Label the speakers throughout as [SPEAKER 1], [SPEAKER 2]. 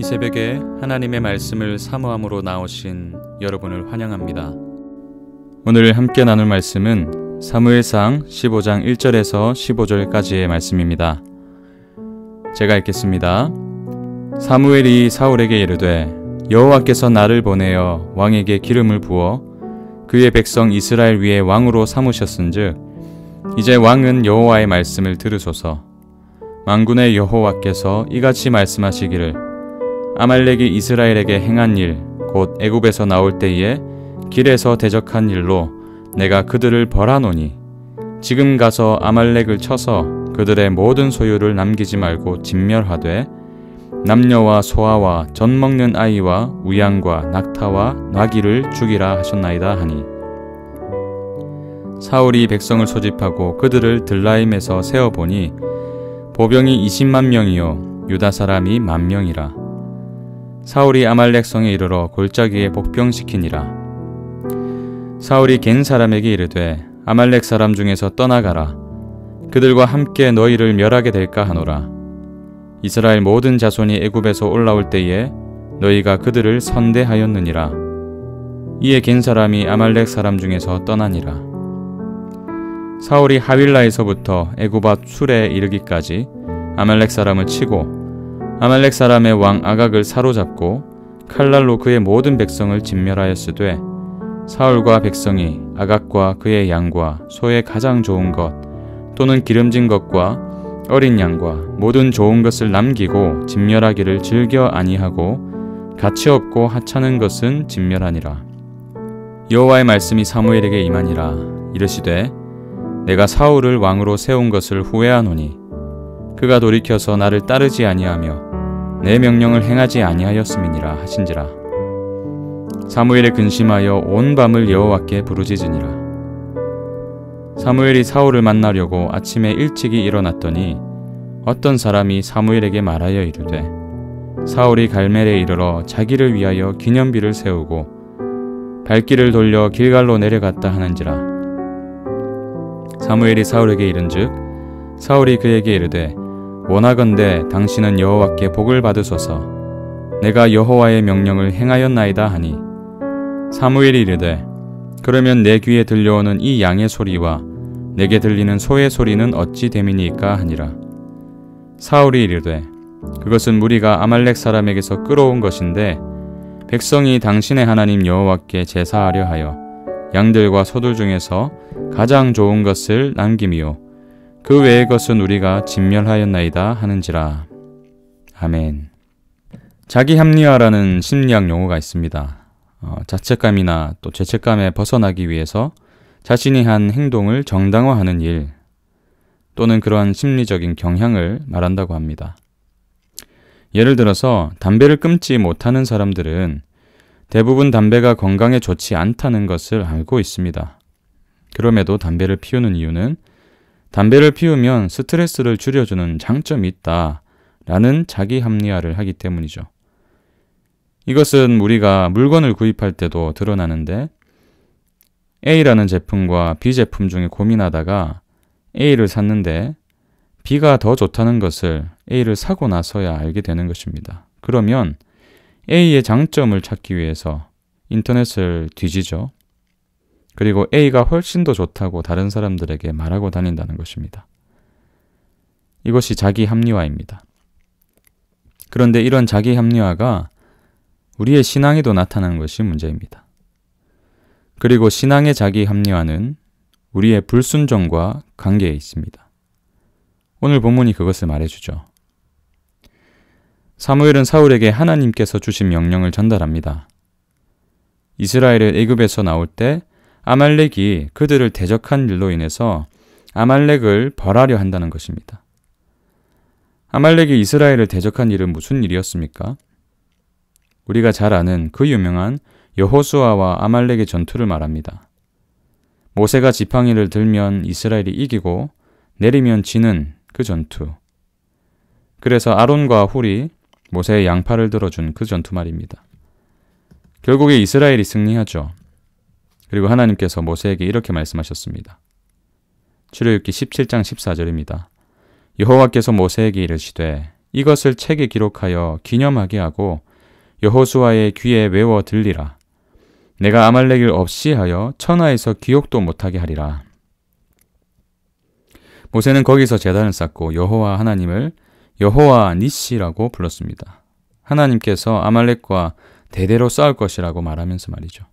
[SPEAKER 1] 이 새벽에 하나님의 말씀을 사모함으로 나오신 여러분을 환영합니다. 오늘 함께 나눌 말씀은 사무엘상 15장 1절에서 15절까지의 말씀입니다. 제가 읽겠습니다. 사무엘이 사울에게 이르되 여호와께서 나를 보내어 왕에게 기름을 부어 그의 백성 이스라엘 위에 왕으로 삼으셨은즉 이제 왕은 여호와의 말씀을 들으소서. 만군의 여호와께서 이같이 말씀하시기를 아말렉이 이스라엘에게 행한 일 곧 애굽에서 나올 때에 길에서 대적한 일로 내가 그들을 벌하노니 지금 가서 아말렉을 쳐서 그들의 모든 소유를 남기지 말고 진멸하되 남녀와 소아와 젖 먹는 아이와 우양과 낙타와 나귀를 죽이라 하셨나이다 하니 사울이 백성을 소집하고 그들을 들라임에서 세어보니 보병이 20만 명이요 유다 사람이 10,000명이라. 사울이 아말렉 성에 이르러 골짜기에 복병시키니라. 사울이 겐 사람에게 이르되 아말렉 사람 중에서 떠나가라. 그들과 함께 너희를 멸하게 될까 하노라. 이스라엘 모든 자손이 애굽에서 올라올 때에 너희가 그들을 선대하였느니라. 이에 겐 사람이 아말렉 사람 중에서 떠나니라. 사울이 하윌라에서부터 애굽앗 술에 이르기까지 아말렉 사람을 치고 아말렉 사람의 왕 아각을 사로잡고 칼날로 그의 모든 백성을 진멸하였으되 사울과 백성이 아각과 그의 양과 소의 가장 좋은 것 또는 기름진 것과 어린 양과 모든 좋은 것을 남기고 진멸하기를 즐겨 아니하고 가치 없고 하찮은 것은 진멸하니라. 여호와의 말씀이 사무엘에게 임하니라. 이르시되 내가 사울을 왕으로 세운 것을 후회하노니 그가 돌이켜서 나를 따르지 아니하며 내 명령을 행하지 아니하였음이니라 하신지라. 사무엘이 근심하여 온 밤을 여호와께 부르짖으니라. 사무엘이 사울을 만나려고 아침에 일찍이 일어났더니 어떤 사람이 사무엘에게 말하여 이르되 사울이 갈멜에 이르러 자기를 위하여 기념비를 세우고 발길을 돌려 길갈로 내려갔다 하는지라. 사무엘이 사울에게 이른즉 사울이 그에게 이르되 원하건대 당신은 여호와께 복을 받으소서. 내가 여호와의 명령을 행하였나이다 하니 사무엘이 이르되 그러면 내 귀에 들려오는 이 양의 소리와 내게 들리는 소의 소리는 어찌 됨이니까 하니라. 사울이 이르되 그것은 무리가 아말렉 사람에게서 끌어온 것인데 백성이 당신의 하나님 여호와께 제사하려 하여 양들과 소들 중에서 가장 좋은 것을 남김이요 그 외의 것은 우리가 진멸하였나이다 하는지라. 아멘. 자기 합리화라는 심리학 용어가 있습니다. 자책감이나 또 죄책감에 벗어나기 위해서 자신이 한 행동을 정당화하는 일 또는 그러한 심리적인 경향을 말한다고 합니다. 예를 들어서 담배를 끊지 못하는 사람들은 대부분 담배가 건강에 좋지 않다는 것을 알고 있습니다. 그럼에도 담배를 피우는 이유는 담배를 피우면 스트레스를 줄여주는 장점이 있다라는 자기 합리화를 하기 때문이죠. 이것은 우리가 물건을 구입할 때도 드러나는데 A라는 제품과 B 제품 중에 고민하다가 A를 샀는데 B가 더 좋다는 것을 A를 사고 나서야 알게 되는 것입니다. 그러면 A의 장점을 찾기 위해서 인터넷을 뒤지죠. 그리고 A가 훨씬 더 좋다고 다른 사람들에게 말하고 다닌다는 것입니다. 이것이 자기 합리화입니다. 그런데 이런 자기 합리화가 우리의 신앙에도 나타나는 것이 문제입니다. 그리고 신앙의 자기 합리화는 우리의 불순종과 관계에 있습니다. 오늘 본문이 그것을 말해주죠. 사무엘은 사울에게 하나님께서 주신 명령을 전달합니다. 이스라엘을 애굽에서 나올 때 아말렉이 그들을 대적한 일로 인해서 아말렉을 벌하려 한다는 것입니다. 아말렉이 이스라엘을 대적한 일은 무슨 일이었습니까? 우리가 잘 아는 그 유명한 여호수아와 아말렉의 전투를 말합니다. 모세가 지팡이를 들면 이스라엘이 이기고 내리면 지는 그 전투. 그래서 아론과 훌이 모세의 양팔을 들어준 그 전투 말입니다. 결국에 이스라엘이 승리하죠. 그리고 하나님께서 모세에게 이렇게 말씀하셨습니다. 출애굽기 17장 14절입니다. 여호와께서 모세에게 이르시되 이것을 책에 기록하여 기념하게 하고 여호수아의 귀에 외워 들리라. 내가 아말렉을 없이 하여 천하에서 기억도 못하게 하리라. 모세는 거기서 제단을 쌓고 여호와 하나님을 여호와 니시라고 불렀습니다. 하나님께서 아말렉과 대대로 싸울 것이라고 말하면서 말이죠.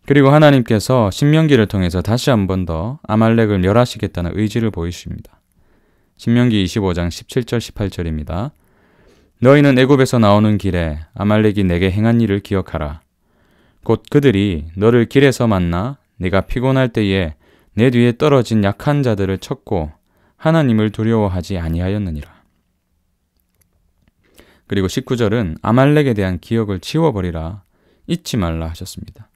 [SPEAKER 1] 그리고 하나님께서 신명기를 통해서 다시 한 번 더 아말렉을 멸하시겠다는 의지를 보이십니다. 신명기 25장 17절 18절입니다. 너희는 애굽에서 나오는 길에 아말렉이 내게 행한 일을 기억하라. 곧 그들이 너를 길에서 만나 네가 피곤할 때에 내 뒤에 떨어진 약한 자들을 쳤고 하나님을 두려워하지 아니하였느니라. 그리고 19절은 아말렉에 대한 기억을 지워버리라, 잊지 말라 하셨습니다.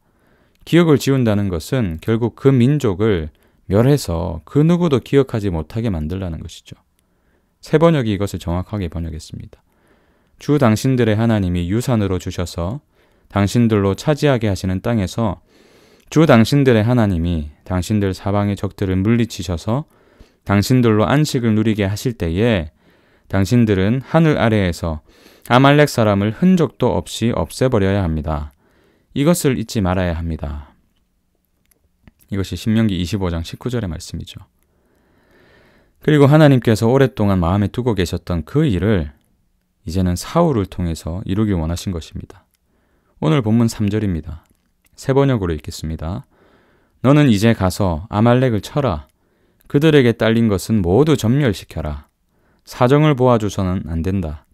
[SPEAKER 1] 기억을 지운다는 것은 결국 그 민족을 멸해서 그 누구도 기억하지 못하게 만들라는 것이죠. 새 번역이 이것을 정확하게 번역했습니다. 주 당신들의 하나님이 유산으로 주셔서 당신들로 차지하게 하시는 땅에서 주 당신들의 하나님이 당신들 사방의 적들을 물리치셔서 당신들로 안식을 누리게 하실 때에 당신들은 하늘 아래에서 아말렉 사람을 흔적도 없이 없애버려야 합니다. 이것을 잊지 말아야 합니다. 이것이 신명기 25장 19절의 말씀이죠. 그리고 하나님께서 오랫동안 마음에 두고 계셨던 그 일을 이제는 사울을 통해서 이루기 원하신 것입니다. 오늘 본문 3절입니다. 새 번역으로 읽겠습니다. 너는 이제 가서 아말렉을 쳐라. 그들에게 딸린 것은 모두 전멸시켜라. 사정을 보아줘서는 안 된다.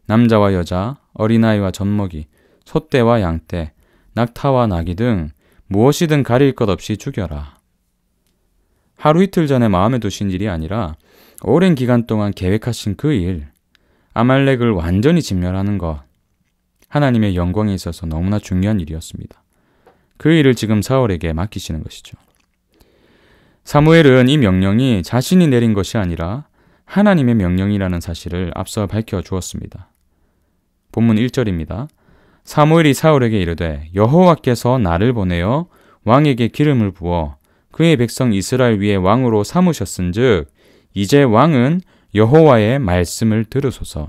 [SPEAKER 1] 남자와 여자, 어린아이와 젖먹이, 소떼와 양떼, 낙타와 나귀 등 무엇이든 가릴 것 없이 죽여라. 하루 이틀 전에 마음에 두신 일이 아니라 오랜 기간 동안 계획하신 그 일, 아말렉을 완전히 진멸하는 것, 하나님의 영광에 있어서 너무나 중요한 일이었습니다. 그 일을 지금 사울에게 맡기시는 것이죠. 사무엘은 이 명령이 자신이 내린 것이 아니라 하나님의 명령이라는 사실을 앞서 밝혀주었습니다. 본문 1절입니다. 사무엘이 사울에게 이르되 여호와께서 나를 보내어 왕에게 기름을 부어 그의 백성 이스라엘 위에 왕으로 삼으셨은즉 이제 왕은 여호와의 말씀을 들으소서.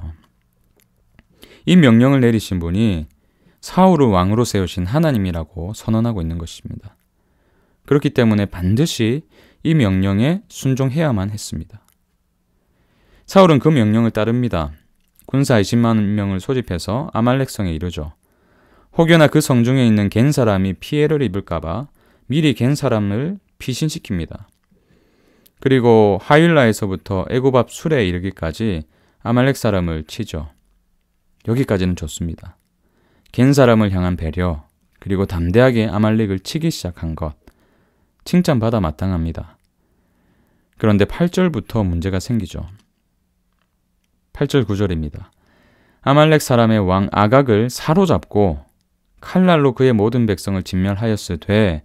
[SPEAKER 1] 이 명령을 내리신 분이 사울을 왕으로 세우신 하나님이라고 선언하고 있는 것입니다. 그렇기 때문에 반드시 이 명령에 순종해야만 했습니다. 사울은 그 명령을 따릅니다. 군사 20만 명을 소집해서 아말렉 성에 이르죠. 혹여나 그 성중에 있는 겐 사람이 피해를 입을까봐 미리 겐 사람을 피신시킵니다. 그리고 하윌라에서부터 애굽 앞 술에 이르기까지 아말렉 사람을 치죠. 여기까지는 좋습니다. 겐 사람을 향한 배려, 그리고 담대하게 아말렉을 치기 시작한 것, 칭찬받아 마땅합니다. 그런데 8절부터 문제가 생기죠. 8절 9절입니다. 아말렉 사람의 왕 아각을 사로잡고 칼날로 그의 모든 백성을 진멸하였으되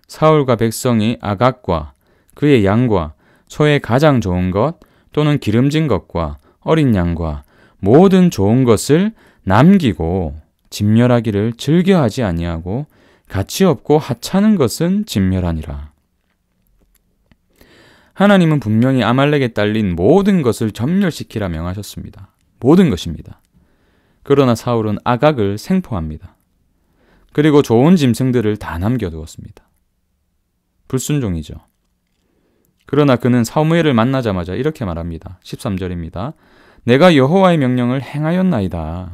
[SPEAKER 1] 사울과 백성이 아각과 그의 양과 소의 가장 좋은 것 또는 기름진 것과 어린 양과 모든 좋은 것을 남기고 진멸하기를 즐겨하지 아니하고 가치 없고 하찮은 것은 진멸하니라. 하나님은 분명히 아말렉에 딸린 모든 것을 전멸시키라 명하셨습니다. 모든 것입니다. 그러나 사울은 아각을 생포합니다. 그리고 좋은 짐승들을 다 남겨두었습니다. 불순종이죠. 그러나 그는 사무엘을 만나자마자 이렇게 말합니다. 13절입니다. 내가 여호와의 명령을 행하였나이다.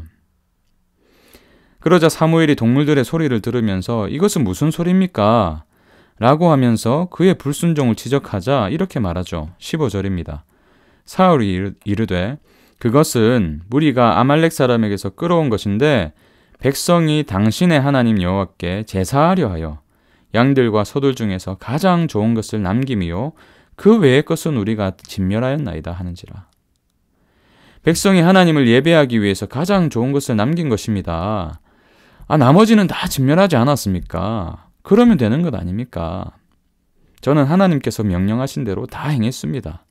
[SPEAKER 1] 그러자 사무엘이 동물들의 소리를 들으면서 이것은 무슨 소리입니까? 라고 하면서 그의 불순종을 지적하자 이렇게 말하죠. 15절입니다. 사울이 이르되 그것은 무리가 아말렉 사람에게서 끌어온 것인데 백성이 당신의 하나님 여호와께 제사하려 하여 양들과 소들 중에서 가장 좋은 것을 남김이요 그 외의 것은 우리가 진멸하였나이다 하는지라. 백성이 하나님을 예배하기 위해서 가장 좋은 것을 남긴 것입니다. 나머지는 다 진멸하지 않았습니까? 그러면 되는 것 아닙니까? 저는 하나님께서 명령하신 대로 다 행했습니다.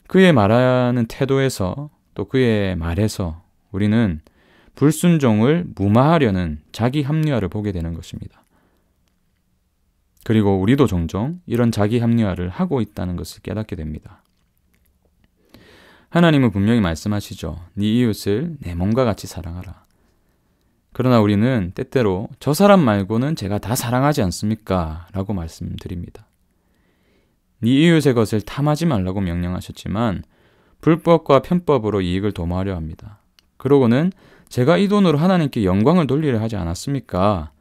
[SPEAKER 1] 그의 말하는 태도에서 또 그의 말에서 우리는 불순종을 무마하려는 자기 합리화를 보게 되는 것입니다. 그리고 우리도 종종 이런 자기 합리화를 하고 있다는 것을 깨닫게 됩니다. 하나님은 분명히 말씀하시죠. 네 이웃을 내 몸과 같이 사랑하라. 그러나 우리는 때때로 저 사람 말고는 제가 다 사랑하지 않습니까? 라고 말씀드립니다. 네 이웃의 것을 탐하지 말라고 명령하셨지만 불법과 편법으로 이익을 도모하려 합니다. 그러고는 제가 이 돈으로 하나님께 영광을 돌리려 하지 않았습니까?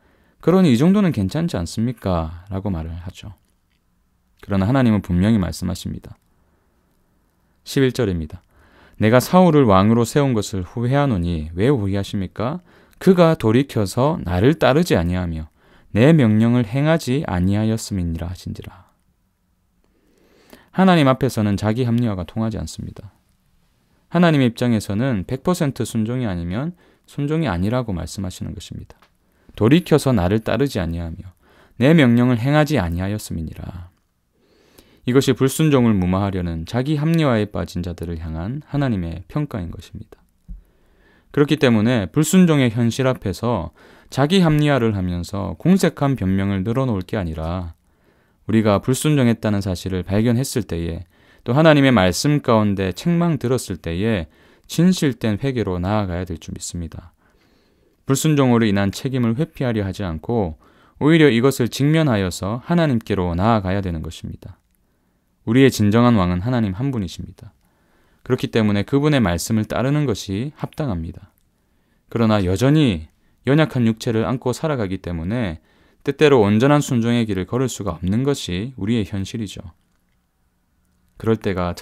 [SPEAKER 1] 그러니 이 정도는 괜찮지 않습니까? 라고 말을 하죠. 그러나 하나님은 분명히 말씀하십니다. 11절입니다. 내가 사울을 왕으로 세운 것을 후회하노니 왜 후회하십니까? 그가 돌이켜서 나를 따르지 아니하며 내 명령을 행하지 아니하였음이니라 하신지라. 하나님 앞에서는 자기 합리화가 통하지 않습니다. 하나님의 입장에서는 100% 순종이 아니면 순종이 아니라고 말씀하시는 것입니다. 돌이켜서 나를 따르지 아니하며 내 명령을 행하지 아니하였음이니라. 이것이 불순종을 무마하려는 자기 합리화에 빠진 자들을 향한 하나님의 평가인 것입니다. 그렇기 때문에 불순종의 현실 앞에서 자기 합리화를 하면서 공색한 변명을 늘어놓을 게 아니라 우리가 불순종했다는 사실을 발견했을 때에 또 하나님의 말씀 가운데 책망 들었을 때에 진실된 회개로 나아가야 될 줄 믿습니다. 불순종으로 인한 책임을 회피하려 하지 않고 오히려 이것을 직면하여서 하나님께로 나아가야 되는 것입니다. 우리의 진정한 왕은 하나님 한 분이십니다. 그렇기 때문에 그분의 말씀을 따르는 것이 합당합니다. 그러나 여전히 연약한 육체를 안고 살아가기 때문에 때때로 온전한 순종의 길을 걸을 수가 없는 것이 우리의 현실이죠. 그럴 때가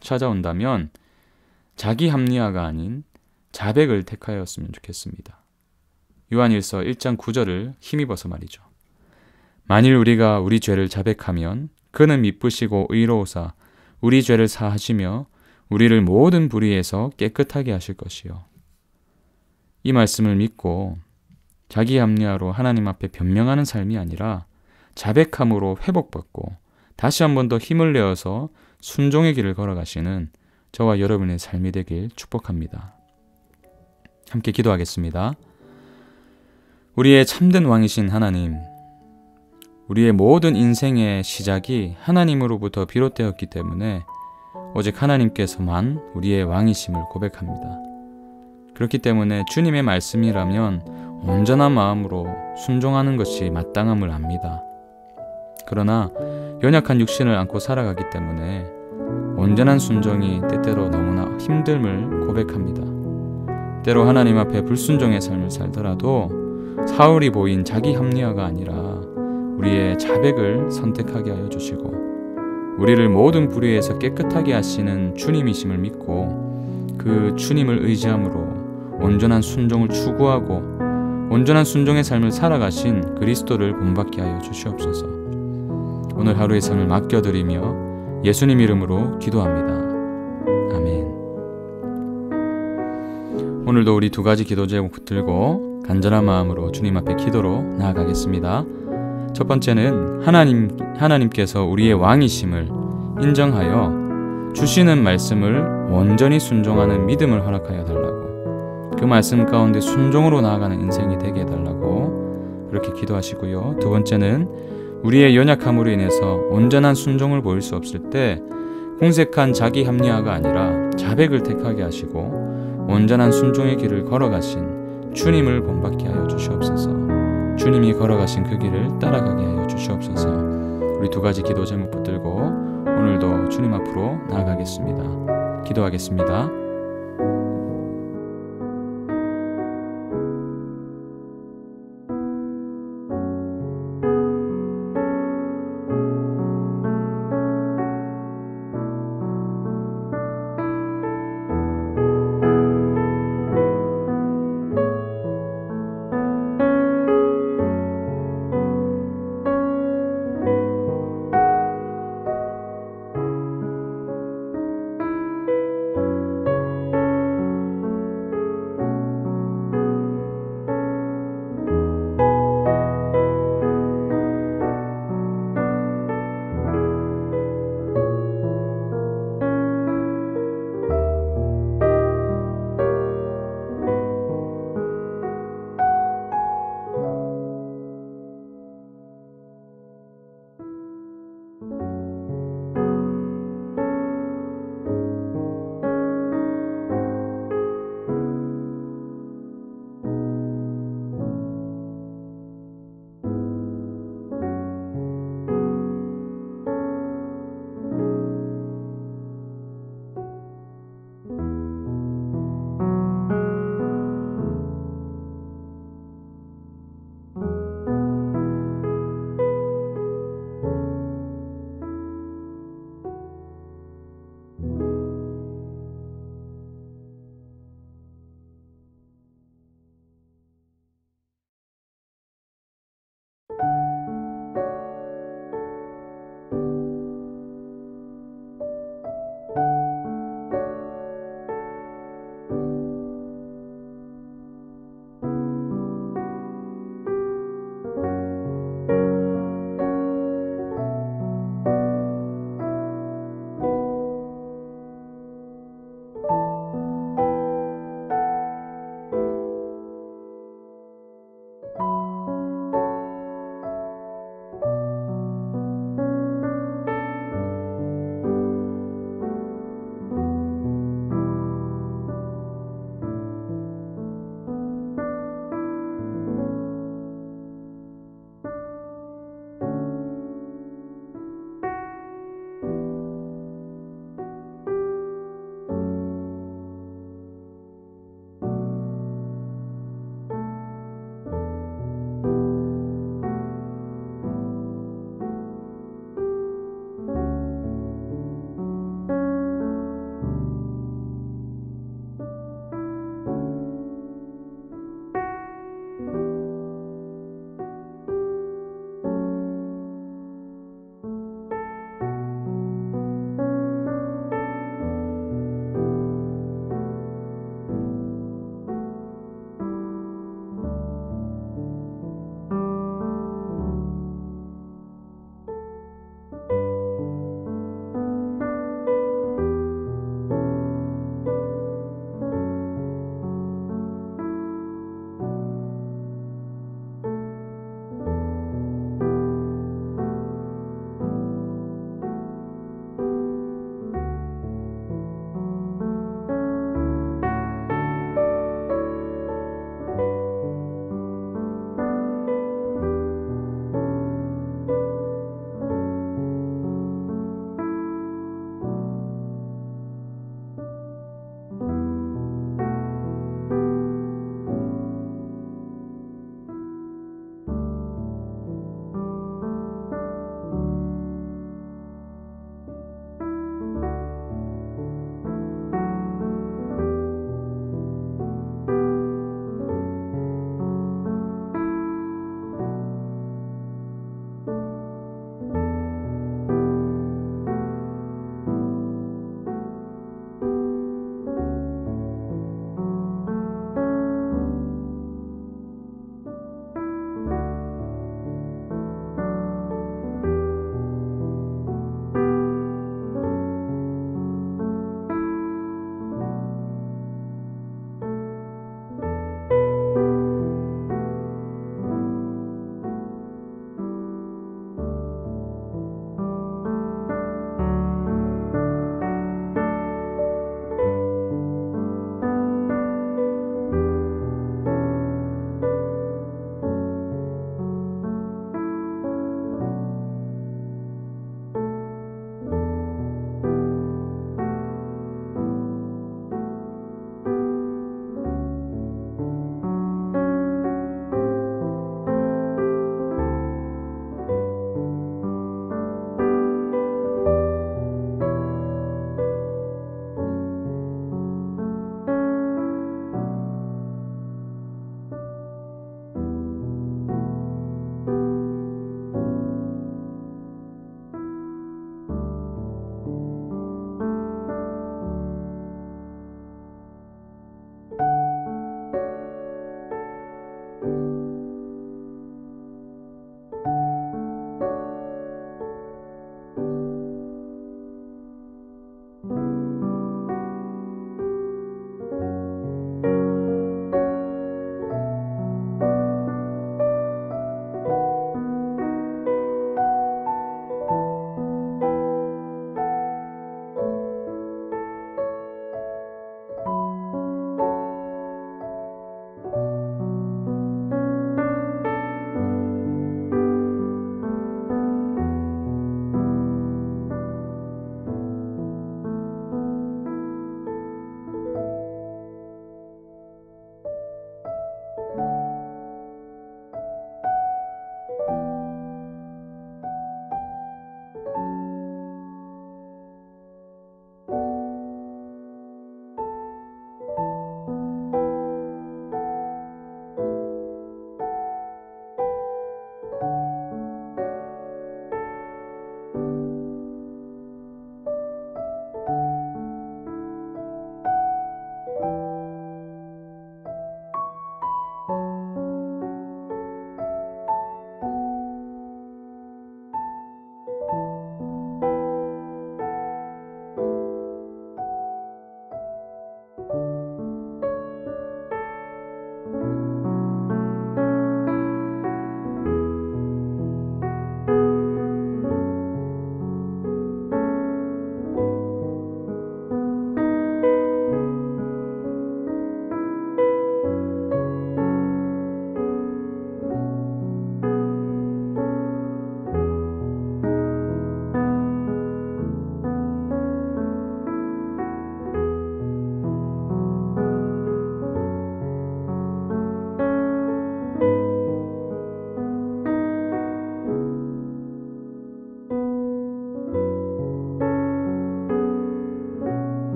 [SPEAKER 1] 찾아온다면 자기 합리화가 아닌 자백을 택하였으면 좋겠습니다. 요한일서 1장 9절을 힘입어서 말이죠. 만일 우리가 우리 죄를 자백하면 그는 미쁘시고 의로우사 우리 죄를 사하시며 우리를 모든 불의에서 깨끗하게 하실 것이요. 이 말씀을 믿고 자기 합리화로 하나님 앞에 변명하는 삶이 아니라 자백함으로 회복받고 다시 한 번 더 힘을 내어서 순종의 길을 걸어가시는 저와 여러분의 삶이 되길 축복합니다. 함께 기도하겠습니다. 우리의 참된 왕이신 하나님, 우리의 모든 인생의 시작이 하나님으로부터 비롯되었기 때문에 오직 하나님께서만 우리의 왕이심을 고백합니다. 그렇기 때문에 주님의 말씀이라면 온전한 마음으로 순종하는 것이 마땅함을 압니다. 그러나 연약한 육신을 안고 살아가기 때문에 온전한 순종이 때때로 너무나 힘듦을 고백합니다. 때로 하나님 앞에 불순종의 삶을 살더라도 사울이 보인 자기 합리화가 아니라 우리의 자백을 선택하게 하여 주시고 우리를 모든 불의에서 깨끗하게 하시는 주님이심을 믿고 그 주님을 의지함으로 온전한 순종을 추구하고 온전한 순종의 삶을 살아가신 그리스도를 본받게 하여 주시옵소서. 오늘 하루의 삶을 맡겨드리며 예수님 이름으로 기도합니다. 아멘. 오늘도 우리 두 가지 기도 제목 들고 간절한 마음으로 주님 앞에 기도로 나아가겠습니다. 첫 번째는 하나님께서 우리의 왕이심을 인정하여 주시는 말씀을 온전히 순종하는 믿음을 허락하여 달라고, 그 말씀 가운데 순종으로 나아가는 인생이 되게 해달라고 그렇게 기도하시고요. 두 번째는 우리의 연약함으로 인해서 온전한 순종을 보일 수 없을 때 공색한 자기 합리화가 아니라 자백을 택하게 하시고 온전한 순종의 길을 걸어가신 주님을 본받게 하여 주시옵소서. 주님이 걸어가신 그 길을 따라가게 하여 주시옵소서. 우리 두 가지 기도 제목 붙들고 오늘도 주님 앞으로 나아가겠습니다. 기도하겠습니다.